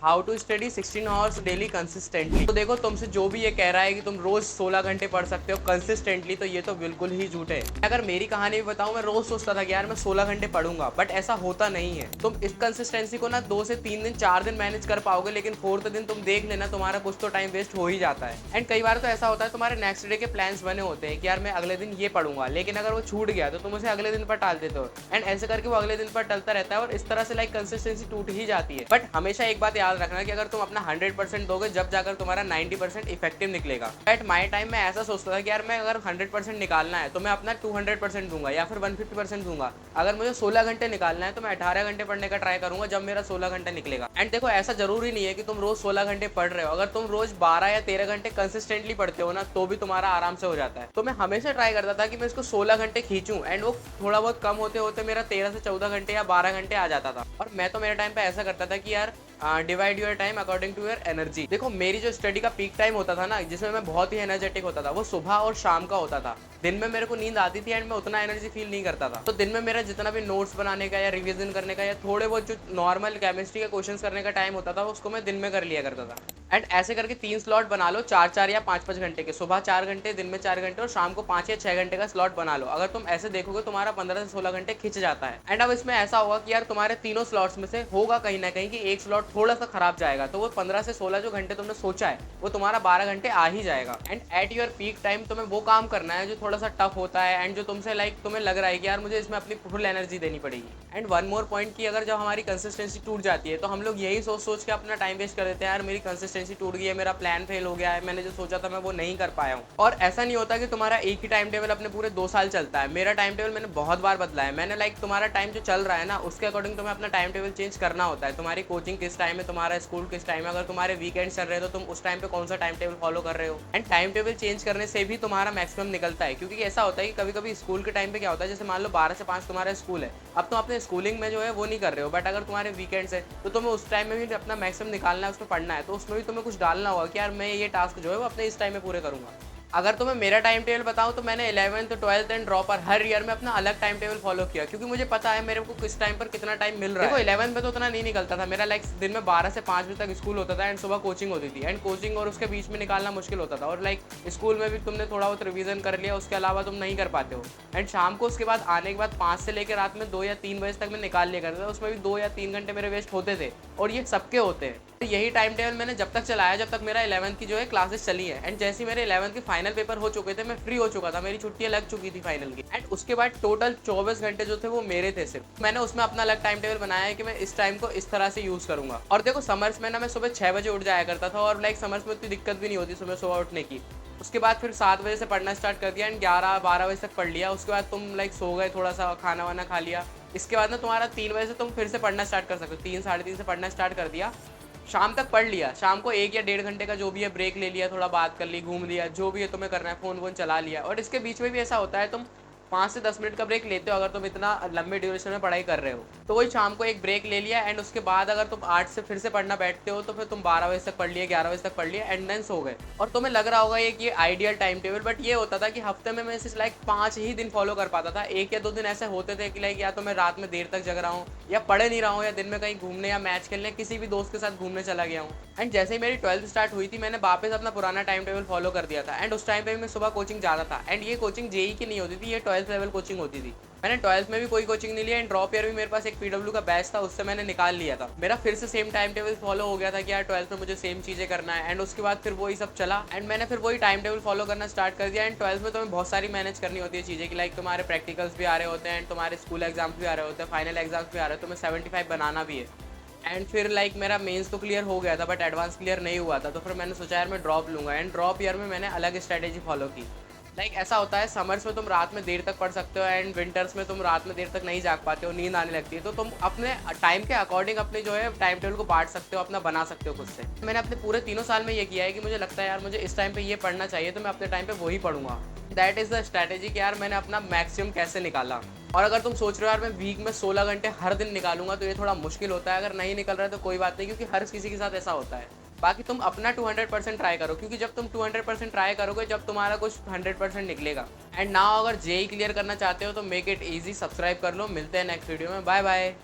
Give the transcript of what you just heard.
How to study 16 hours daily consistently. तो देखो तुमसे जो भी ये कह रहा है कि तुम रोज 16 घंटे पढ़ सकते हो कंसिस्टेंटली, तो ये तो बिल्कुल ही झूठ है। अगर मेरी कहानी भी बताऊं, मैं रोज सोचता था कि यार मैं 16 घंटे पढ़ूंगा, बट ऐसा होता नहीं है। तुम इस कंसिस्टेंसी को ना 2 से 3 दिन 4 दिन मैनेज कर पाओगे, लेकिन 4th दिन तुम देख लेना तुम्हारा कुछ तो टाइम वेस्ट हो ही जाता है। एंड कई बार तो ऐसा होता है तुम्हारे नेक्स्ट डे के प्लान्स बने होते हैं कि यार मैं अगले दिन ये पढ़ूंगा, लेकिन अगर वो छूट गया तो तुम उसे अगले दिन पर टाल देते हो, एंड ऐसे करके वो अगले दिन पर टलता रहता है और इस तरह से लाइक कंसिस्टेंसी टूट ही जाती है। बट हमेशा एक बात याद रखना कि अगर तुम अपना 100% दोगे, जब जाकर तुम्हारा 90% इफेक्टिव निकलेगा। एट माई टाइम मैं ऐसा सोचता था कि यार मैं अगर 100% निकालना है तो मैं अपना 200% दूंगा या फिर 150% दूंगा। अगर मुझे 16 घंटे निकालना है तो मैं 18 घंटे पढ़ने का ट्राई करूंगा जब मेरा 16 घंटा निकलेगा। एंड देखो ऐसा जरूरी नहीं है कि तुम रोज 16 घंटे पढ़ रहे हो, अगर तुम रोज 12 या 13 घंटे कंसिस्टेंटली पढ़ते हो ना, तो भी तुम्हारा आराम से हो जाता है। तो मैं हमेशा ट्राई करता था कि मैं इसको 16 घंटे खींचूं, एंड वो थोड़ा बहुत कम होते होते मेरा 13 से 14 घंटे या 12 घंटे आ जाता था। और मैं तो मेरे टाइम पे ऐसा करता था कि यार divide your time according to your energy. देखो मेरी जो स्टडी का पीक टाइम होता था ना, जिसमें मैं बहुत ही एनर्जेटिक होता था, वो सुबह और शाम का होता था। दिन में मेरे को नींद आती थी एंड मैं उतना एनर्जी फील नहीं करता था। तो दिन में मेरा जितना भी नोट्स बनाने का या रिवीजन करने का या थोड़े बहुत जो नॉर्मल केमिस्ट्री के क्वेश्चंस करने का टाइम होता था, उसको मैं दिन में कर लिया करता था। एंड ऐसे करके 3 स्लॉट बना लो, 4-4 या 5-5 घंटे के। सुबह 4 घंटे, दिन में 4 घंटे और शाम को 5 या 6 घंटे का स्लॉट बना लो। अगर तुम ऐसे देखोगे तुम्हारा 15 से 16 घंटे खिंच जाता है। एंड अब इसमें ऐसा होगा कि यार तुम्हारे तीनों स्लॉट्स में से होगा कहीं ना कहीं कि एक स्लॉट थोड़ा सा खराब जाएगा, तो वो 15 से 16 जो घंटे तुमने सोचा है वो तुम्हारा 12 घंटे आ ही जाएगा। And at your peak time तुम्हें वो काम करना है जो थोड़ा सा टफ होता है एंड जो तुमसे लाइक तुम्हें लग रहा है कि यार मुझे इसमें अपनी फुल एनर्जी देनी पड़ेगी। एंड वन मोर पॉइंट की अगर जब हमारी कंसिस्टेंसी टूट जाती है तो हम लोग यही सोच सोच के अपना टाइम वेस्ट कर देते हैं, यार मेरी कंसिस्टेंसी टूट गई है, मेरा प्लान फेल हो गया है, मैंने जो सोचा था मैं वो नहीं कर पाया हूँ। और ऐसा नहीं होता कि तुम्हारा एक ही टाइम टेबल अपने पूरे 2 साल चलता है। मेरा टाइम टेबल मैंने बहुत बार बदला है। मैंने लाइक तुम्हारा टाइम जो चल रहा है ना, उसके अकॉर्डिंग तुम्हें अपना टाइम टेबल चेंज करना होता है। तुम्हारी कोचिंग किस टाइम है, तुम्हारा स्कूल किस टाइम है, अगर तुम्हारे वीकेंड चल रहे हो तो तुम उस टाइम पे कौन सा टाइम टेबल फॉलो कर रहे हो। एंड टाइम टेबल चेंज करने से भी तुम्हारा मैक्सिमम निकलता है, क्योंकि ऐसा होता है कि कभी कभी स्कूल के टाइम पे क्या होता है, जैसे मान लो 12 से 5 तुम्हारा स्कूल है, अब तुम अपने स्कूलिंग में जो है वो नहीं कर रहे हो, बट अगर तुम्हारे वीकेंड्स है तो तुम्हें उस टाइम में भी अपना मैक्सिमम निकालना है, उसमें पढ़ना है, तो उसमें भी तुम्हें कुछ डालना होगा कि यार मैं ये टास्क जो है वो अपने इस टाइम में पूरे करूंगा। अगर तुम्हें मेरा टाइम टेबल बताऊं तो मैंने 11th 12th and dropper her year में अपना अलग टाइम टेबल फॉलो किया, क्योंकि मुझे पता है मेरे को किस टाइम पर कितना टाइम मिल रहा है। देखो 11th में तो उतना नहीं निकलता था मेरा, लाइक दिन में 12 से 5 बजे तक स्कूल होता था एंड सुबह कोचिंग होती थी, एंड कोचिंग और उसके बीच में निकालना मुश्किल होता था। और लाइक स्कूल में भी तुमने थोड़ा बहुत रिवीजन कर लिया, उसके अलावा तुम नहीं कर पाते हो। एंड शाम को उसके बाद आने के बाद 5 से लेकर रात में 2 या 3 बजे तक मैं निकाल लिया करता था, उसमें भी 2 या 3 घंटे मेरे वेस्ट होते थे, और ये सबके होते हैं। तो यही टाइम टेबल मैंने जब तक चलाया जब तक मेरा 11th की जो है क्लासेस चली है। एंड जैसे ही मेरे 11th के फाइनल पेपर हो चुके थे, मैं फ्री हो चुका था, मेरी छुट्टियां लग चुकी थी फाइनल की। एंड उसके बाद टोटल 24 घंटे जो थे वो मेरे थे सिर्फ। मैंने उसमें अपना अलग टाइम टेबल बनाया है कि मैं इस टाइम को इस तरह से यूज करूंगा। और देखो समर्स में ना मैं सुबह 6 बजे उठ जाया करता था, और लाइक समर्स में उतनी दिक्कत भी नहीं होती सुबह उठने की। उसके बाद फिर 7 बजे से पढ़ना स्टार्ट कर दिया एंड 11-12 बजे तक पढ़ लिया। उसके बाद तुम लाइक सो गए, थोड़ा सा खाना वाना खा लिया। इसके बाद ना तुम्हारा 3 बजे से तुम फिर से पढ़ना स्टार्ट कर सकते हो, 3-3:30 से पढ़ना स्टार्ट कर दिया, शाम तक पढ़ लिया। शाम को 1 या 1.5 घंटे का जो भी है ब्रेक ले लिया, थोड़ा बात कर ली, घूम लिया, जो भी है तुम्हें करना है, फोन वोन चला लिया। और इसके बीच में भी ऐसा होता है तुम 5 से 10 मिनट का ब्रेक लेते हो अगर तुम इतना लंबे ड्यूरेशन में पढ़ाई कर रहे हो। तो वही शाम को एक ब्रेक ले लिया, एंड उसके बाद अगर तुम 8 से फिर से पढ़ना बैठते हो तो फिर तुम 12 बजे तक पढ़ लिया, 11 बजे तक पढ़ लिया, एंड देन सो गए। और तुम्हें लग रहा होगा ये आइडियल टाइम टेबल, बट ये होता था कि हफ्ते में मैं सिर्फ लाइक 5 ही दिन फॉलो कर पाता था। 1 या 2 दिन ऐसे होते थे कि लाइक या तो मैं रात में देर तक जग रहा हूँ, या पढ़े नहीं रहा हूँ, या दिन में कहीं घूमने या मैच खेलने किसी भी दोस्त के साथ घूमने चला गया हूँ। एंड जैसे ही मेरी 12th स्टार्ट हुई थी, मैंने वापस अपना पुराना टाइम टेबल फॉलो कर दिया था। एंड उस टाइम पे मैं सुबह कोचिंग जाता था, एंड ये कोचिंग जेई की नहीं होती थी, ये 12th लेवल कोचिंग होती थी। मैंने 12th में भी कोई कोचिंग नहीं लिया, एंड ड्रॉप ईयर भी मेरे पास एक पीडब्ल्यू का बैच था, उससे मैंने निकाल लिया था। मेरा फिर से सेम टाइम टेबल फॉलो हो गया था कि यार 12th में मुझे सेम चीज़ें करना है। एंड उसके बाद फिर वही सब चला, एंड मैंने फिर वही टाइम टेबल फॉलो करना स्टार्ट कर दिया। एंड 12th में तुम्हें बहुत सारी मैनेज करनी होती है चीज़ें कि लाइक तुम्हारे प्रैक्टिकल्स भी आ रहे होते हैं, एंड तुम्हारे स्कूल एग्जाम्स भी आ रहे होते हैं, फाइनल एग्जाम्स भी आ रहे हैं, तुम्हें 75 बनाना भी है। एंड फिर लाइक मेरा मेंस तो क्लियर हो गया था, बट एडवांस क्लियर नहीं हुआ था, तो फिर मैंने सोचा यार मैं ड्रॉप लूँगा। एंड ड्रॉप ईयर में मैंने अलग स्ट्रैटेजी फॉलो की। लाइक ऐसा होता है समर्स में तुम रात में देर तक पढ़ सकते हो, एंड विंटर्स में तुम रात में देर तक नहीं जाग पाते हो, नींद आने लगती है, तो तुम अपने टाइम के अकॉर्डिंग अपने जो है टाइम टेबल को बांट सकते हो, अपना बना सकते हो खुद से। मैंने अपने पूरे 3 साल में ये किया है कि मुझे लगता है यार मुझे इस टाइम पे ये पढ़ना चाहिए, तो मैं अपने टाइम पे वही पढ़ूंगा। दैट इज़ द स्ट्रैटेजी कि यार मैंने अपना मैक्सिमम कैसे निकाला। और अगर तुम सोच रहे हो यार मैं वीक में 16 घंटे हर दिन निकालूंगा, तो ये थोड़ा मुश्किल होता है। अगर नहीं निकल रहा है तो कोई बात नहीं, क्योंकि हर किसी के साथ ऐसा होता है। बाकी तुम अपना 200% ट्राई करो, क्योंकि जब तुम 200% ट्राई करोगे जब तुम्हारा कुछ 100% निकलेगा। एंड नाउ अगर जेई क्लियर करना चाहते हो तो मेक इट ईजी, सब्सक्राइब कर लो। मिलते हैं नेक्स्ट वीडियो में, बाय बाय।